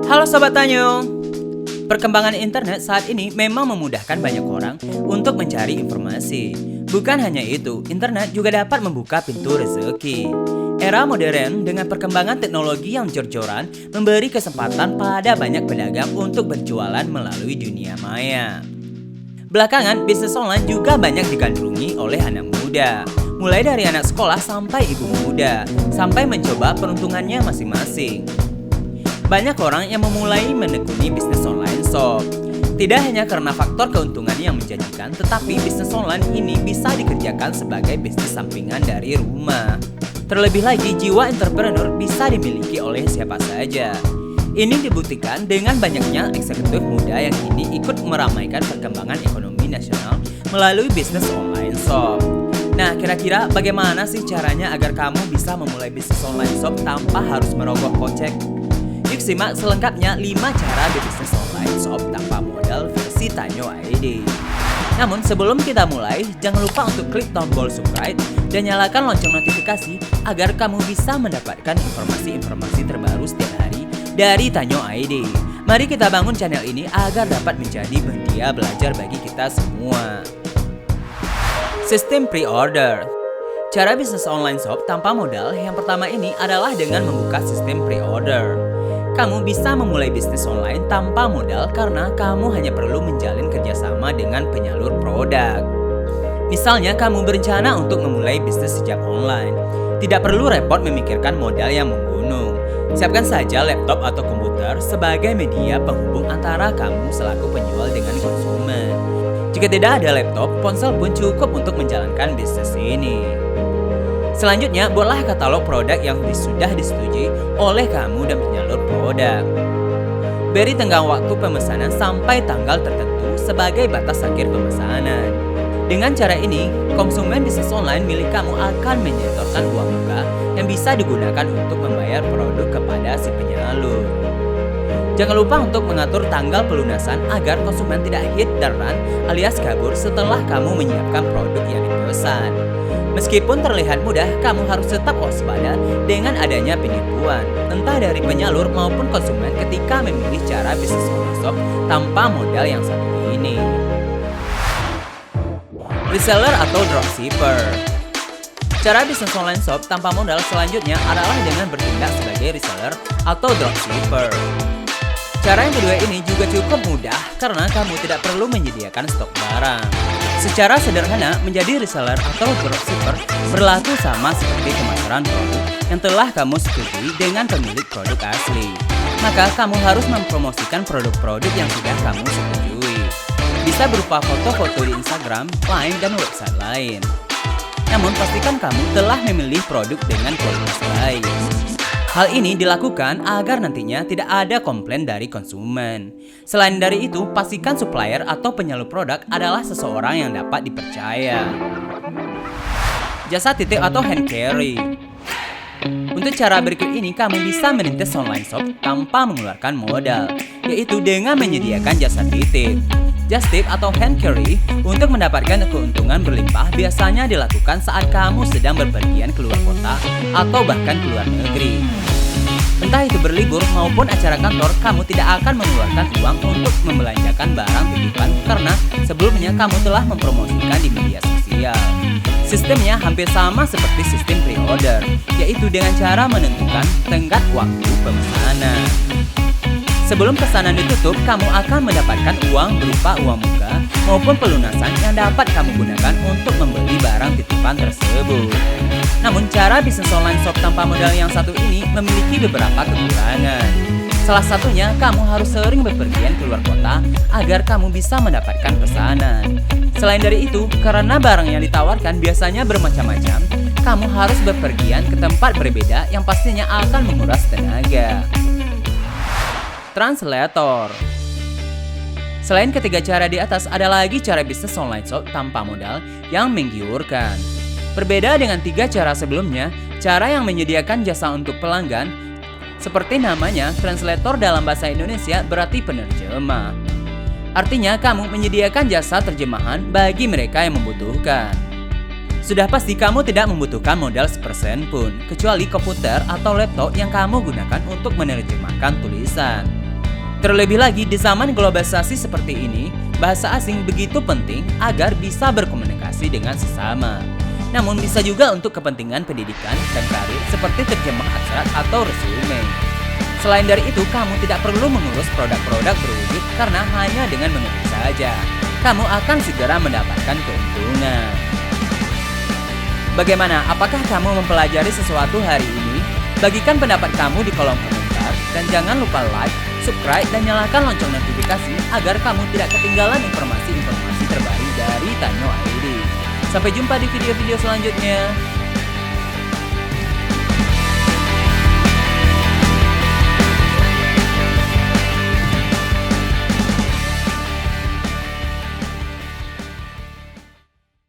Halo Sobat Tanyo. Perkembangan internet saat ini memang memudahkan banyak orang untuk mencari informasi. Bukan hanya itu, internet juga dapat membuka pintu rezeki. Era modern dengan perkembangan teknologi yang jor-joran memberi kesempatan pada banyak pedagang untuk berjualan melalui dunia maya. Belakangan, bisnis online juga banyak digandrungi oleh anak muda. Mulai dari anak sekolah sampai ibu muda, sampai mencoba peruntungannya masing-masing. Banyak orang yang memulai menekuni bisnis online shop. Tidak hanya karena faktor keuntungan yang menjanjikan, tetapi bisnis online ini bisa dikerjakan sebagai bisnis sampingan dari rumah. Terlebih lagi, jiwa entrepreneur bisa dimiliki oleh siapa saja. Ini dibuktikan dengan banyaknya eksekutif muda yang kini ikut meramaikan perkembangan ekonomi nasional melalui bisnis online shop. Nah, kira-kira bagaimana sih caranya agar kamu bisa memulai bisnis online shop tanpa harus merogoh kocek? Yuk simak selengkapnya 5 cara berbisnis online shop tanpa modal versi Tanyo ID. Namun sebelum kita mulai, jangan lupa untuk klik tombol subscribe dan nyalakan lonceng notifikasi agar kamu bisa mendapatkan informasi-informasi terbaru setiap hari dari Tanyo ID. Mari kita bangun channel ini agar dapat menjadi media belajar bagi kita semua. Sistem pre-order. Cara bisnis online shop tanpa modal yang pertama ini adalah dengan membuka sistem pre-order. Kamu bisa memulai bisnis online tanpa modal karena kamu hanya perlu menjalin kerjasama dengan penyalur produk. Misalnya kamu berencana untuk memulai bisnis hijab online. Tidak perlu repot memikirkan modal yang menggunung. Siapkan saja laptop atau komputer sebagai media penghubung antara kamu selaku penjual dengan konsumen. Jika tidak ada laptop, ponsel pun cukup untuk menjalankan bisnis ini. Selanjutnya, buatlah katalog produk yang sudah disetujui oleh kamu dan penyalur produk. Beri tenggang waktu pemesanan sampai tanggal tertentu sebagai batas akhir pemesanan. Dengan cara ini, konsumen bisnis online milik kamu akan menyetorkan uang muka yang bisa digunakan untuk membayar produk kepada si penyalur. Jangan lupa untuk mengatur tanggal pelunasan agar konsumen tidak hit dan run alias kabur setelah kamu menyiapkan produk yang dipesan. Meskipun terlihat mudah, kamu harus tetap waspada dengan adanya penipuan, entah dari penyalur maupun konsumen ketika memilih cara bisnis online shop tanpa modal yang satu ini. Reseller atau dropshipper. Cara bisnis online shop tanpa modal selanjutnya adalah dengan bertindak sebagai reseller atau dropshipper. Cara yang kedua ini juga cukup mudah karena kamu tidak perlu menyediakan stok barang. Secara sederhana, menjadi reseller atau dropshipper berlaku sama seperti pemasaran produk yang telah kamu setujui dengan pemilik produk asli. Maka kamu harus mempromosikan produk-produk yang sudah kamu setujui. Bisa berupa foto-foto di Instagram, Line, dan website lain. Namun pastikan kamu telah memilih produk dengan kualitas baik. Hal ini dilakukan agar nantinya tidak ada komplain dari konsumen. Selain dari itu, pastikan supplier atau penyalur produk adalah seseorang yang dapat dipercaya. Jasa titip atau hand carry. Untuk cara berikut ini, kamu bisa merintis online shop tanpa mengeluarkan modal, yaitu dengan menyediakan jasa titip. Just tip atau hand carry untuk mendapatkan keuntungan berlimpah biasanya dilakukan saat kamu sedang berpergian keluar kota atau bahkan keluar negeri. Entah itu berlibur maupun acara kantor, kamu tidak akan mengeluarkan uang untuk membelanjakan barang titipan karena sebelumnya kamu telah mempromosikan di media sosial. Sistemnya hampir sama seperti sistem pre-order, yaitu dengan cara menentukan tenggat waktu pemesanan. Sebelum pesanan ditutup, kamu akan mendapatkan uang berupa uang muka maupun pelunasan yang dapat kamu gunakan untuk membeli barang titipan tersebut. Namun cara bisnis online shop tanpa modal yang satu ini memiliki beberapa kekurangan. Salah satunya, kamu harus sering bepergian keluar kota agar kamu bisa mendapatkan pesanan. Selain dari itu, karena barang yang ditawarkan biasanya bermacam-macam, kamu harus bepergian ke tempat berbeda yang pastinya akan menguras tenaga. Translator. Selain ketiga cara di atas, ada lagi cara bisnis online shop tanpa modal yang menggiurkan. Berbeda dengan 3 cara sebelumnya, cara yang menyediakan jasa untuk pelanggan, seperti namanya, translator dalam bahasa Indonesia berarti penerjemah. Artinya, kamu menyediakan jasa terjemahan bagi mereka yang membutuhkan. Sudah pasti kamu tidak membutuhkan modal sepersen pun, kecuali komputer atau laptop yang kamu gunakan untuk menerjemahkan tulisan. Terlebih lagi di zaman globalisasi seperti ini, bahasa asing begitu penting agar bisa berkomunikasi dengan sesama. Namun bisa juga untuk kepentingan pendidikan dan karir seperti terjemah aksara atau resume. Selain dari itu, kamu tidak perlu mengurus produk-produk berwujud karena hanya dengan mengetik saja, kamu akan segera mendapatkan keuntungan. Bagaimana? Apakah kamu mempelajari sesuatu hari ini? Bagikan pendapat kamu di kolom komentar dan jangan lupa like, subscribe, dan nyalakan lonceng notifikasi agar kamu tidak ketinggalan informasi-informasi terbaru dari Tanyo ID. Sampai jumpa di video-video selanjutnya.